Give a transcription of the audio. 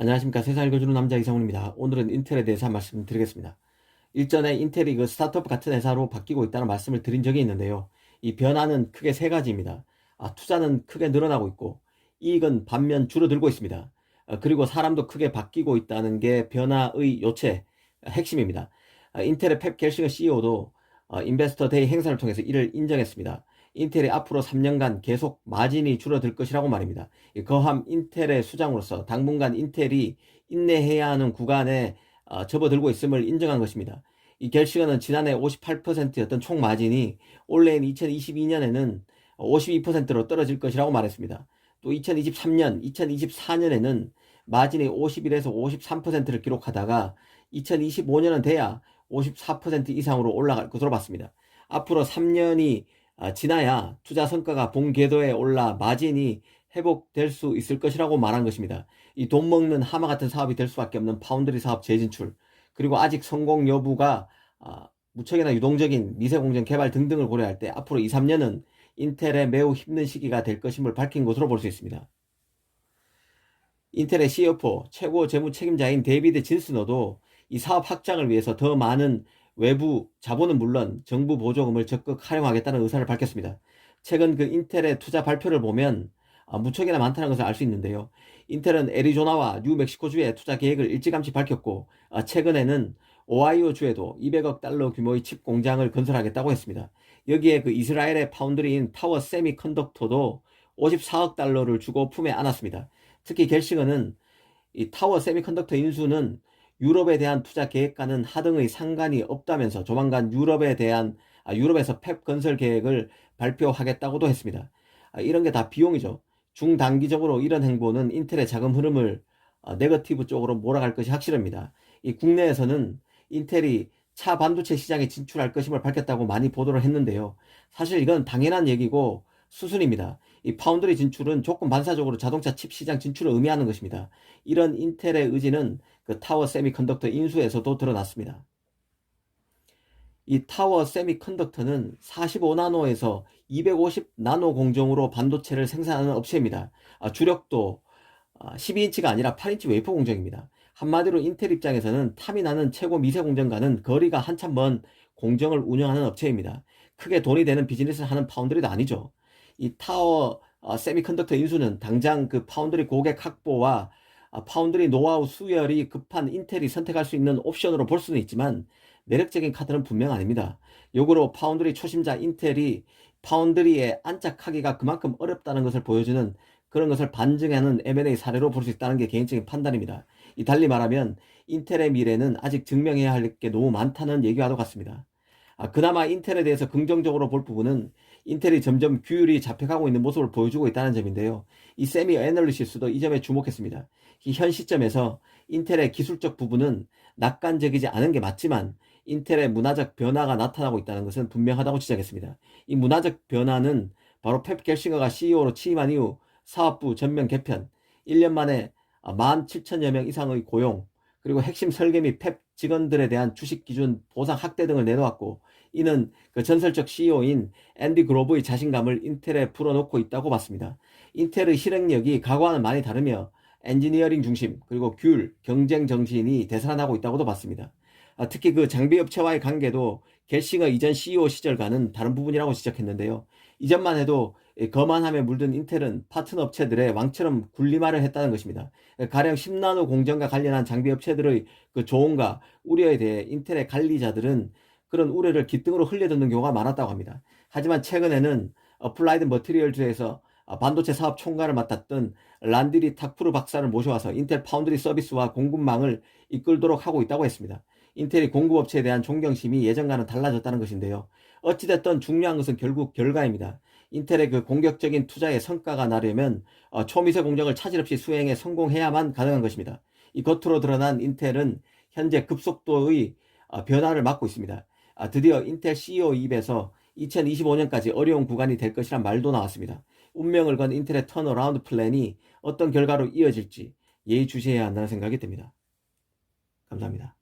안녕하십니까. 세상 읽어주는 남자 이상훈입니다. 오늘은 인텔에 대해서 말씀드리겠습니다. 일전에 인텔이 스타트업 같은 회사로 바뀌고 있다는 말씀을 드린 적이 있는데요. 이 변화는 크게 세 가지입니다. 투자는 크게 늘어나고 있고, 이익은 반면 줄어들고 있습니다. 그리고 사람도 크게 바뀌고 있다는 게 변화의 요체, 핵심입니다. 인텔의 펩 겔싱어 CEO도 인베스터 데이 행사를 통해서 이를 인정했습니다. 인텔이 앞으로 3년간 계속 마진이 줄어들 것이라고 말입니다. 거함 인텔의 수장으로서 당분간 인텔이 인내해야 하는 구간에 접어들고 있음을 인정한 것입니다. 이 겔싱어는 지난해 58%였던 총 마진이 올해인 2022년에는 52%로 떨어질 것이라고 말했습니다. 또 2023년, 2024년에는 마진이 51에서 53%를 기록하다가 2025년은 돼야 54% 이상으로 올라갈 것으로 봤습니다. 앞으로 3년이 지나야 투자 성과가 본 궤도에 올라 마진이 회복될 수 있을 것이라고 말한 것입니다. 이 돈 먹는 하마 같은 사업이 될 수밖에 없는 파운드리 사업 재진출, 그리고 아직 성공 여부가 무척이나 유동적인 미세 공정 개발 등등을 고려할 때 앞으로 2, 3년은 인텔의 매우 힘든 시기가 될 것임을 밝힌 것으로 볼 수 있습니다. 인텔의 CFO, 최고 재무 책임자인 데이비드 진스너도 이 사업 확장을 위해서 더 많은 외부 자본은 물론 정부 보조금을 적극 활용하겠다는 의사를 밝혔습니다. 최근 그 인텔의 투자 발표를 보면 무척이나 많다는 것을 알 수 있는데요. 인텔은 애리조나와 뉴멕시코주에 투자 계획을 일찌감치 밝혔고, 최근에는 오하이오주에도 200억 달러 규모의 칩 공장을 건설하겠다고 했습니다. 여기에 그 이스라엘의 파운드리인 타워 세미컨덕터도 54억 달러를 주고 품에 안았습니다. 특히 겔싱어는 이 타워 세미컨덕터 인수는 유럽에 대한 투자 계획과는 하등의 상관이 없다면서 조만간 유럽에서 펩 건설 계획을 발표하겠다고도 했습니다. 이런 게 다 비용이죠. 중단기적으로 이런 행보는 인텔의 자금 흐름을 네거티브 쪽으로 몰아갈 것이 확실합니다. 이 국내에서는 인텔이 차 반도체 시장에 진출할 것임을 밝혔다고 많이 보도를 했는데요. 사실 이건 당연한 얘기고 수순입니다. 이 파운드리 진출은 조건 반사적으로 자동차 칩 시장 진출을 의미하는 것입니다. 이런 인텔의 의지는 그 타워 세미컨덕터 인수에서도 드러났습니다. 이 타워 세미컨덕터는 45나노에서 250나노 공정으로 반도체를 생산하는 업체입니다. 주력도 12인치가 아니라 8인치 웨이퍼 공정입니다. 한마디로 인텔 입장에서는 탐이 나는 최고 미세 공정과는 거리가 한참 먼 공정을 운영하는 업체입니다. 크게 돈이 되는 비즈니스를 하는 파운드리도 아니죠. 이 타워 세미컨덕터 인수는 당장 그 파운드리 고객 확보와 파운드리 노하우 수혈이 급한 인텔이 선택할 수 있는 옵션으로 볼 수는 있지만 매력적인 카드는 분명 아닙니다. 역으로 파운드리 초심자 인텔이 파운드리에 안착하기가 그만큼 어렵다는 것을 보여주는 그런 것을 반증하는 M&A 사례로 볼 수 있다는 게 개인적인 판단입니다. 달리 말하면 인텔의 미래는 아직 증명해야 할 게 너무 많다는 얘기와도 같습니다. 그나마 인텔에 대해서 긍정적으로 볼 부분은 인텔이 점점 규율이 잡혀가고 있는 모습을 보여주고 있다는 점인데요. 이 세미 애널리시스도 이 점에 주목했습니다. 현 시점에서 인텔의 기술적 부분은 낙관적이지 않은 게 맞지만 인텔의 문화적 변화가 나타나고 있다는 것은 분명하다고 지적했습니다. 이 문화적 변화는 바로 펩 겔싱어가 CEO로 취임한 이후 사업부 전면 개편, 1년 만에 17,000여 명 이상의 고용, 그리고 핵심 설계 및 펩 직원들에 대한 주식 기준 보상 확대 등을 내놓았고, 이는 그 전설적 CEO인 앤디 그로브의 자신감을 인텔에 불어넣고 있다고 봤습니다. 인텔의 실행력이 과거와는 많이 다르며 엔지니어링 중심, 그리고 규율, 경쟁 정신이 되살아나고 있다고도 봤습니다. 특히 그 장비업체와의 관계도 겔싱어 이전 CEO 시절과는 다른 부분이라고 지적했는데요. 이전만 해도 거만함에 물든 인텔은 파트너 업체들의 왕처럼 군림하려 했다는 것입니다. 가령 10나노 공정과 관련한 장비업체들의 그 조언과 우려에 대해 인텔의 관리자들은 그런 우려를 귓등으로 흘려듣는 경우가 많았다고 합니다. 하지만 최근에는 어플라이드 머티리얼즈에서 반도체 사업 총괄을 맡았던 란디리 탁프루 박사를 모셔와서 인텔 파운드리 서비스와 공급망을 이끌도록 하고 있다고 했습니다. 인텔이 공급업체에 대한 존경심이 예전과는 달라졌다는 것인데요. 어찌됐든 중요한 것은 결국 결과입니다. 인텔의 그 공격적인 투자의 성과가 나려면 초미세 공정을 차질 없이 수행에 성공해야만 가능한 것입니다. 이 겉으로 드러난 인텔은 현재 급속도의 변화를 맞고 있습니다. 드디어 인텔 CEO 입에서 2025년까지 어려운 구간이 될 것이란 말도 나왔습니다. 운명을 건 인텔의 턴어라운드 플랜이 어떤 결과로 이어질지 예의주시해야 한다는 생각이 듭니다. 감사합니다.